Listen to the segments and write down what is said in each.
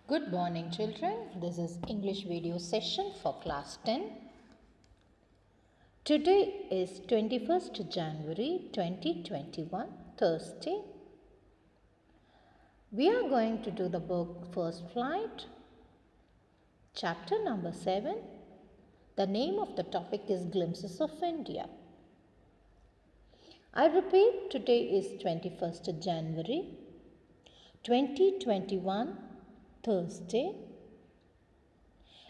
Good morning, children. This is English video session for class 10. Today is 21st January 2021, Thursday. We are going to do the book First Flight, chapter number 7. The name of the topic is Glimpses of India. I repeat, today is 21st January 2021, Thursday.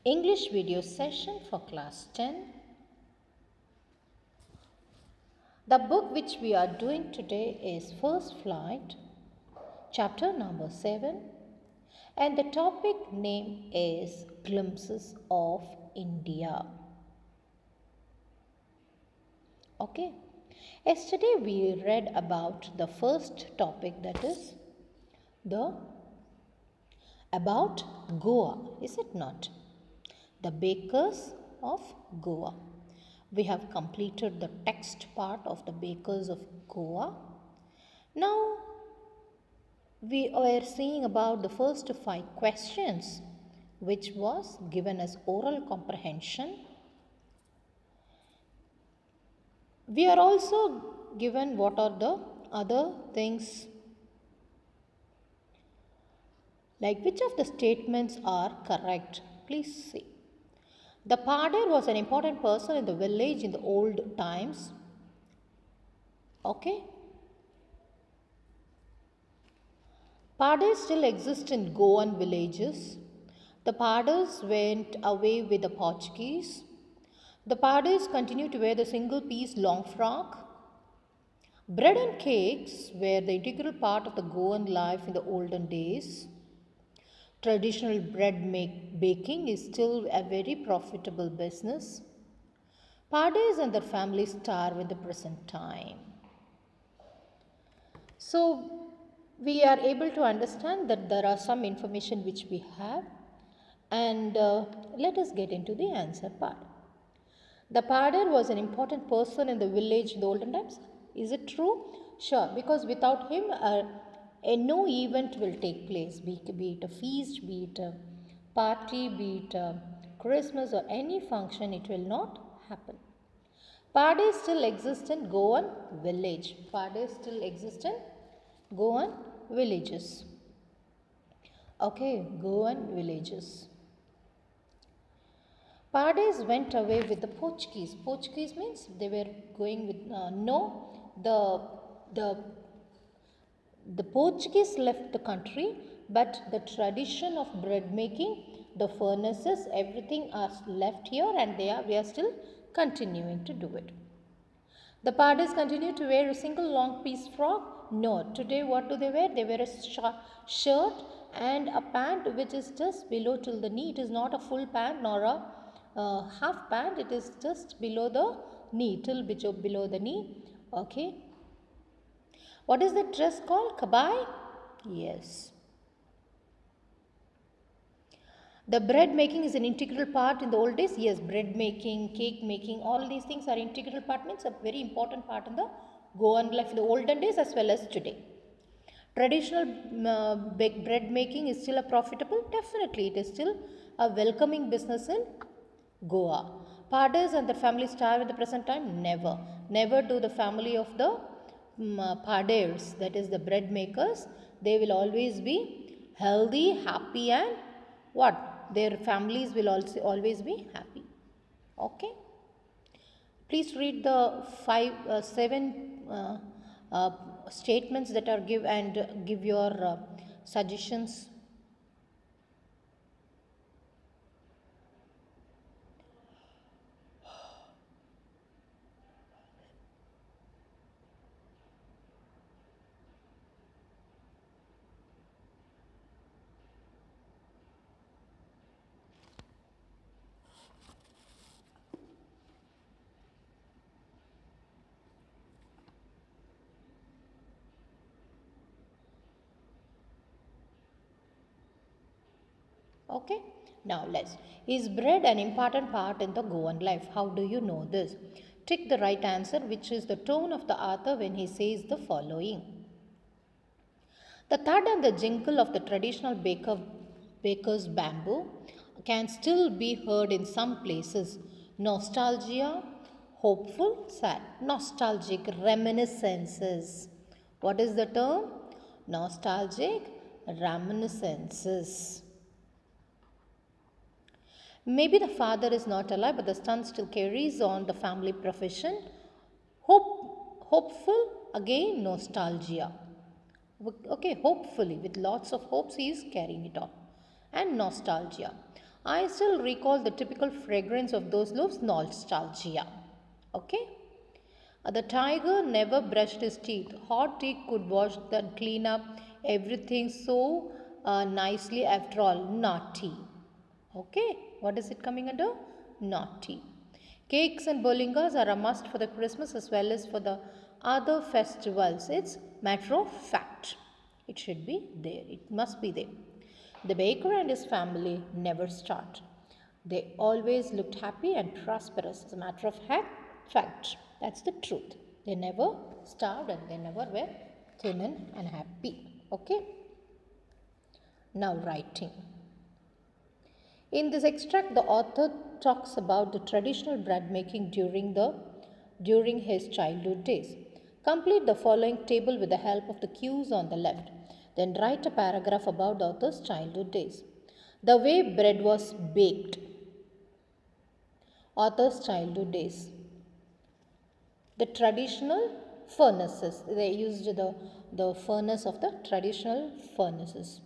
English video session for class 10. The book which we are doing today is First Flight, chapter number 7, and the topic name is Glimpses of India. Okay. Yesterday we read about the first topic, that is about Goa, is it not? The bakers of Goa. We have completed the text part of the bakers of Goa. Now we are seeing about the first 5 questions which was given as oral comprehension. We are also given what are the other things, like which of the statements are correct. Please see. The Padir was an important person in the village in the old times. Okay. Padirs still exist in Goan villages. The Padirs went away with the Portuguese. The Padirs continue to wear the single piece long frock. Bread and cakes were the integral part of the Goan life in the olden days. Traditional bread baking is still a very profitable business. Padirs and their families starve in the present time. So, we are able to understand that there are some information which we have, and let us get into the answer part. The Padir was an important person in the village in the olden times. Is it true? Sure, because without him, no event will take place, be it a feast, be it a party, be it a Christmas or any function, it will not happen. Padis still exist in Goan village. Padis still exist in Goan villages. Okay, Goan villages. Padis went away with the Portuguese. Portuguese means they were going with the Portuguese left the country, but the tradition of bread making, the furnaces, everything are left here, and we are still continuing to do it. The Padis continue to wear a single long piece frock? No. Today what do they wear? They wear a shirt and a pant which is just below till the knee. It is not a full pant nor a half pant. It is just below the knee, till below the knee. Okay. What is the dress called? Kabai? Yes. The bread making is an integral part in the old days. Yes, bread making, cake making, all these things are integral part, means a very important part in the Goan life in the olden days as well as today. Traditional bread making is still a profitable? Definitely, it is still a welcoming business in Goa. Padirs and their family starve at the present time? Never. Never do the family of the Padirs, that is the bread makers, they will always be healthy, happy, and what? Their families will also always be happy. Okay. Please read the 7 statements that are give and give your suggestions. Okay. Now let's. Is bread an important part in the Goan life? How do you know this? Tick the right answer, which is the tone of the author when he says the following. The thud and the jingle of the traditional baker baker's bamboo can still be heard in some places. Nostalgia, hopeful, sad. Nostalgic reminiscences. What is the term? Nostalgic reminiscences. Maybe the father is not alive, but the son still carries on the family profession. Hopeful, again nostalgia. Okay, hopefully, with lots of hopes, he is carrying it on. And nostalgia. I still recall the typical fragrance of those loaves, nostalgia. Okay. The tiger never brushed his teeth. Hot tea could wash and clean up everything so nicely after all. Naughty. Okay, what is it coming under? Naughty. Cakes and bolingas are a must for the Christmas as well as for the other festivals. It's matter of fact. It should be there. It must be there. The baker and his family never starved. They always looked happy and prosperous. As a matter of fact, that's the truth. They never starved and they never were thin and happy. Okay. Now writing. In this extract, the author talks about the traditional bread making during his childhood days. Complete the following table with the help of the cues on the left. Then write a paragraph about the author's childhood days. The way bread was baked. Author's childhood days. The traditional furnaces. They used the furnace of the traditional furnaces.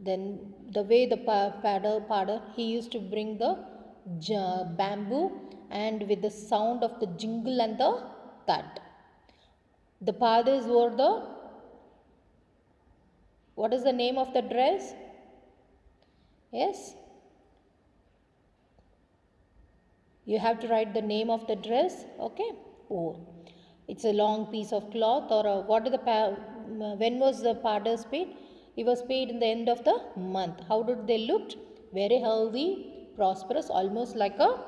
Then the way the padder, he used to bring the bamboo and with the sound of the jingle and the thud. The padders wore the, what is the name of the dress? Yes? You have to write the name of the dress. Okay? Oh, it's a long piece of cloth or when was the padder's paid? He was paid in the end of the month. How did they look? Very healthy, prosperous, almost like a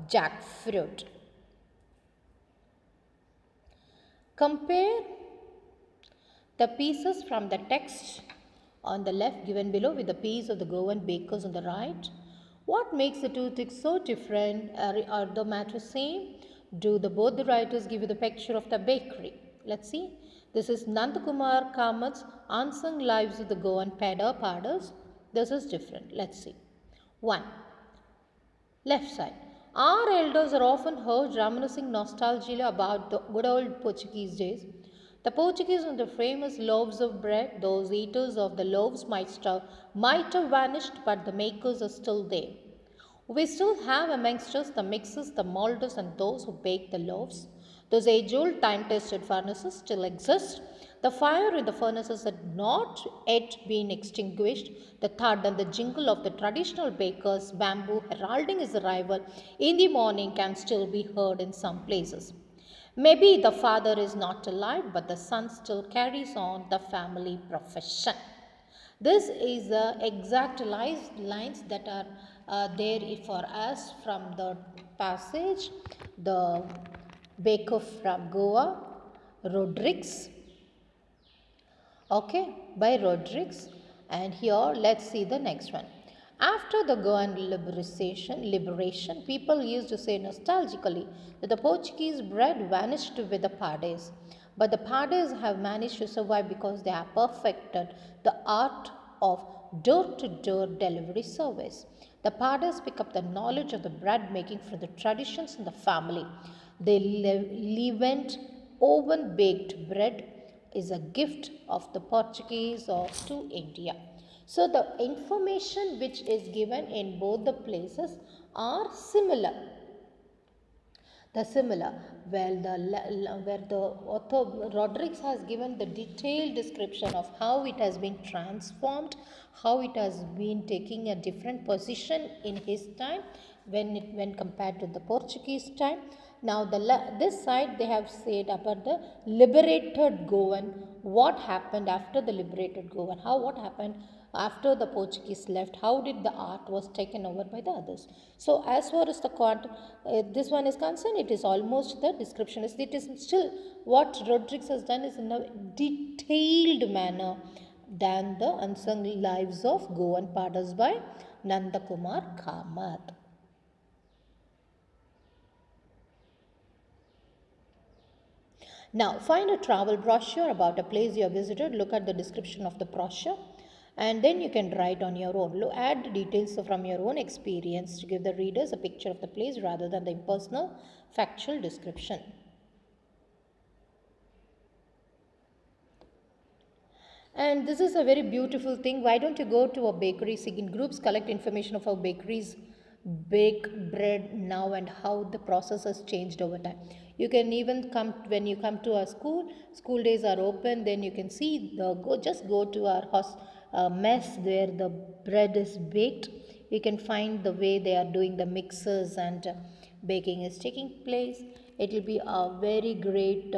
jackfruit. Compare the pieces from the text on the left given below with the piece of the Goan bakers on the right. What makes the two things so different? Are the matter same? Do both the writers give you the picture of the bakery? Let's see. This is Nandakumar Kamat's Unsung Lives of the Goan Padders. This is different. Let's see. 1. Left side. Our elders are often heard reminiscing nostalgia about the good old Portuguese days. The Portuguese and the famous loaves of bread, those eaters of the loaves might have vanished, but the makers are still there. We still have amongst us the mixers, the molders, and those who bake the loaves. Those age-old, time-tested furnaces still exist. The fire in the furnaces had not yet been extinguished. The thud and the jingle of the traditional baker's bamboo heralding his arrival in the morning can still be heard in some places. Maybe the father is not alive, but the son still carries on the family profession. This is the exact lines that are there for us from the passage, the baker from Goa, Rodrigues. Okay, by Rodrigues. And here let's see the next one. After the Goan liberation, people used to say nostalgically that the Portuguese bread vanished with the Pades. But the Pades have managed to survive because they have perfected the art of door-to-door delivery service. The Pades pick up the knowledge of the bread making from the traditions in the family. They leavened oven-baked bread is a gift of the Portuguese to India. So the information which is given in both the places are similar. Where the author Rodrigues has given the detailed description of how it has been transformed, how it has been taking a different position in his time when compared to the Portuguese time. Now this side they have said about the liberated Goan, what happened after the liberated Goan, what happened after the Portuguese left, how did the art was taken over by the others. So as far as the this one is concerned, it is almost the description. It is still what Rodrigues has done is in a detailed manner than the unsung lives of Goan potters by Nandakumar Kamath. Now, find a travel brochure about a place you have visited. Look at the description of the brochure and then you can write on your own. Add details from your own experience to give the readers a picture of the place rather than the impersonal, factual description. And this is a very beautiful thing. Why don't you go to a bakery, see in groups, collect information of how bakeries bake bread now and how the process has changed over time. You can even come when you come to our school days are open, then you can see just go to our mess where the bread is baked. You can find the way they are doing the mixers and baking is taking place. It will be a very great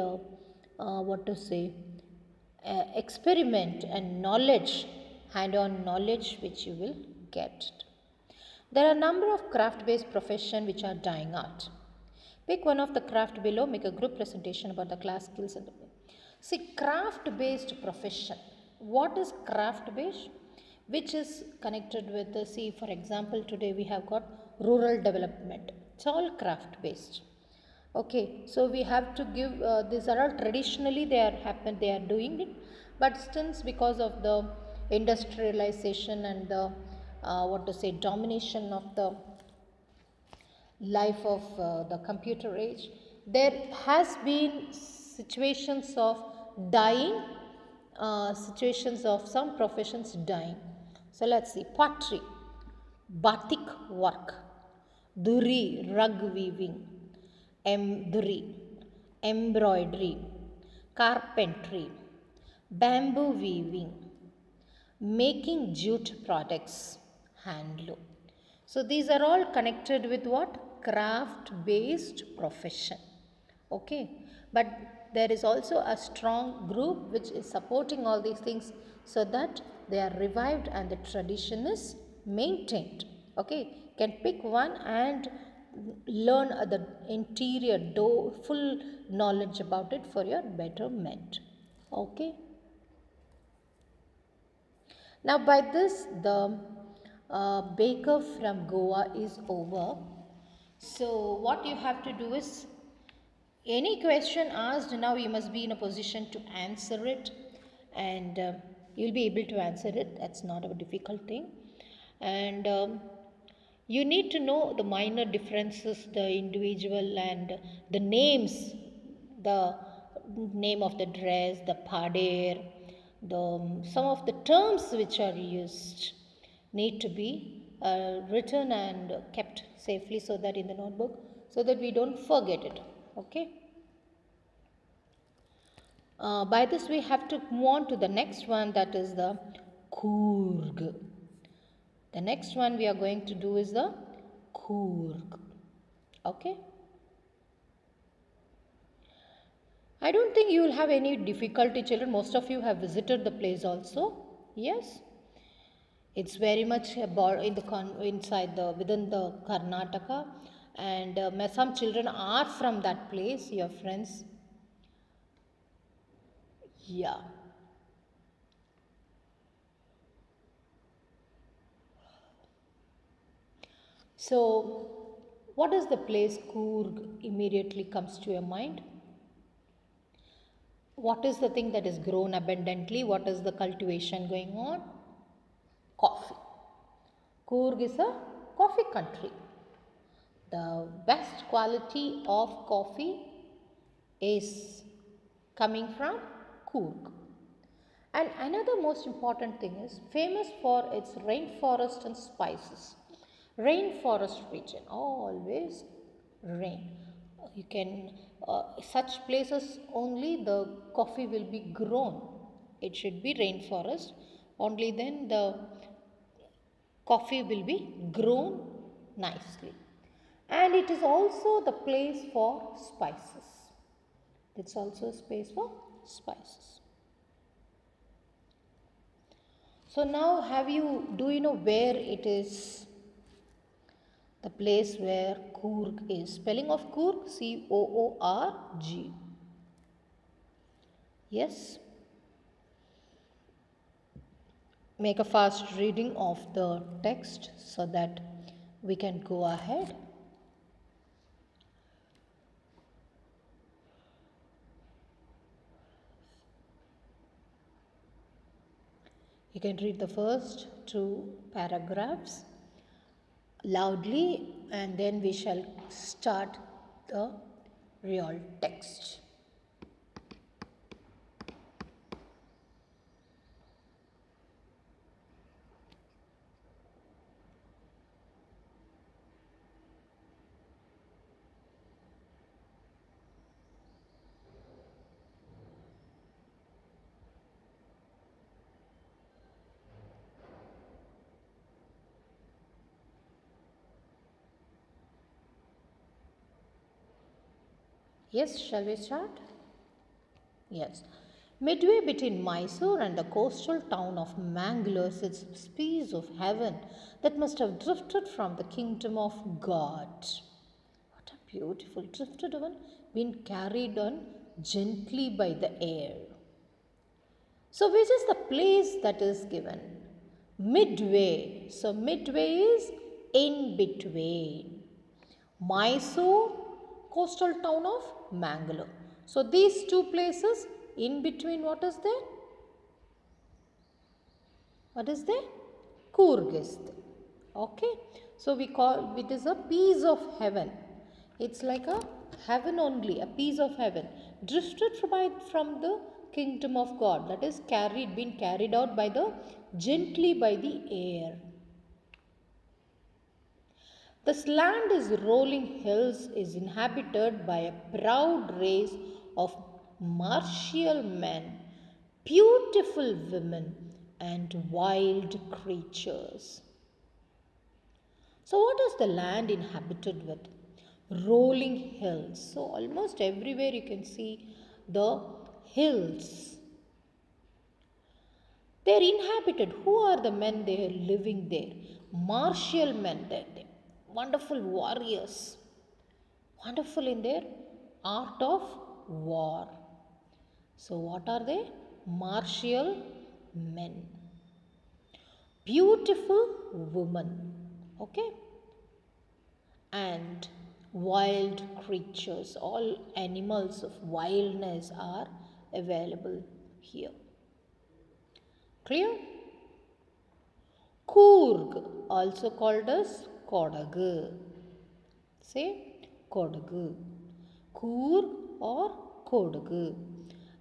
experiment and knowledge, hand-on knowledge which you will get. There are a number of craft-based professions which are dying out. Pick one of the craft below, make a group presentation about the class skills and see craft-based profession. What is craft-based? Which is connected with the, see for example today we have got rural development. It's all craft-based. Okay, so we have to give these are all traditionally they are doing it, but since because of the industrialization and the domination of the life of the computer age, there has been situations of dying, situations of some professions dying. So let's see, pottery, batik work, duri rug weaving, embroidery, carpentry, bamboo weaving, making jute products, handloom. So these are all connected with what? Craft-based profession. Okay, but there is also a strong group which is supporting all these things so that they are revived and the tradition is maintained. Okay, can pick one and learn the interior full knowledge about it for your betterment. Okay. Now by this the baker from Goa is over. So what you have to do is any question asked now you must be in a position to answer it and you'll be able to answer it. That's not a difficult thing. And you need to know the minor differences, the individual and the names, the name of the dress, the pader, some of the terms which are used need to be written and kept safely so that in the notebook so that we don't forget it. Okay. By this we have to move on to the next one, that is the Coorg. The next one we are going to do is the Coorg. Okay. I don't think you will have any difficulty, children. Most of you have visited the place also. Yes. It's very much about within the Karnataka, and some children are from that place, your friends. Yeah. So, what is the place Coorg immediately comes to your mind? What is the thing that is grown abundantly? What is the cultivation going on? Coffee. Coorg is a coffee country. The best quality of coffee is coming from Coorg. And another most important thing is famous for its rainforest and spices. Rainforest region, always rain. You can, such places only the coffee will be grown. It should be rainforest. Only then the coffee will be grown nicely. And it is also the place for spices. It's also a space for spices. So now do you know where it is? The place where Coorg is. Spelling of Coorg, C-O-O-R-G. Yes. make a fast reading of the text so that we can go ahead. You can read the first two paragraphs loudly and then we shall start the real text. Yes, shall we start? Yes. Midway between Mysore and the coastal town of Mangalore sits a piece of heaven that must have drifted from the kingdom of God. What a beautiful drifted one, being carried on gently by the air. So, which is the place that is given? Midway. So, midway is in between. Mysore, coastal town of Mangalore. So, these two places in between, what is there? What is there? Coorg is there. Okay. So, we call it is a piece of heaven. It's like a heaven only, a piece of heaven. Drifted from the kingdom of God. That is been carried out by gently by the air. This land is rolling hills, is inhabited by a proud race of martial men, beautiful women, and wild creatures. So, what is the land inhabited with? Rolling hills. So, almost everywhere you can see the hills. They are inhabited. Who are the men they are living there? Martial men. They wonderful warriors. Wonderful in their art of war. So, what are they? Martial men. Beautiful women. Okay. And wild creatures. All animals of wildness are available here. Clear? Coorg, also called as Kodagu. Say Kodagu. Coorg or Kodagu.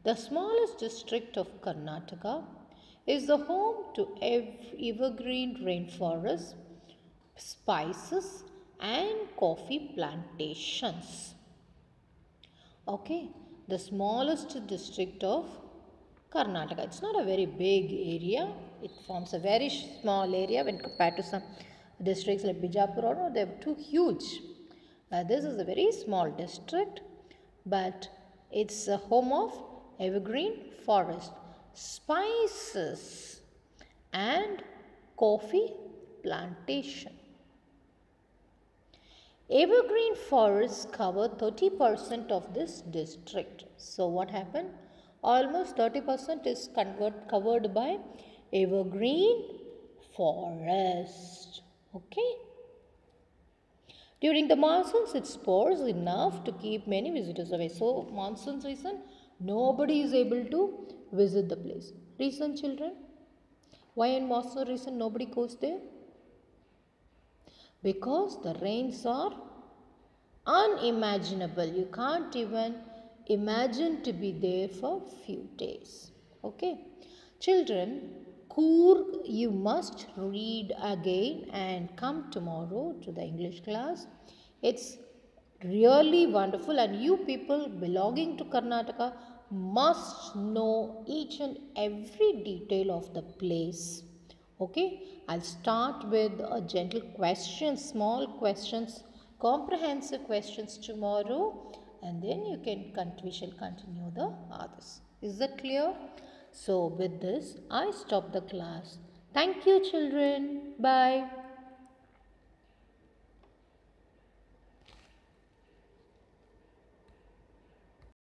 The smallest district of Karnataka is the home to evergreen rainforests, spices, and coffee plantations. Okay, the smallest district of Karnataka. It's not a very big area. It forms a very small area when compared to some districts like Bijapur or no, they're too huge. This is a very small district, but it's a home of evergreen forest, spices, and coffee plantation. Evergreen forests cover 30% of this district. So, what happened? Almost 30% is covered by evergreen forest. Okay. During the monsoons, it pours enough to keep many visitors away. So, monsoon season, nobody is able to visit the place. Reason, children? Why in monsoon season nobody goes there? Because the rains are unimaginable. You can't even imagine to be there for few days. Okay. Children, Coorg you must read again and come tomorrow to the English class. It's really wonderful and you people belonging to Karnataka must know each and every detail of the place. Okay, I'll start with a gentle question, small questions, comprehensive questions tomorrow, and then we shall continue the others. Is that clear? So with this, I stop the class. Thank you, children. Bye.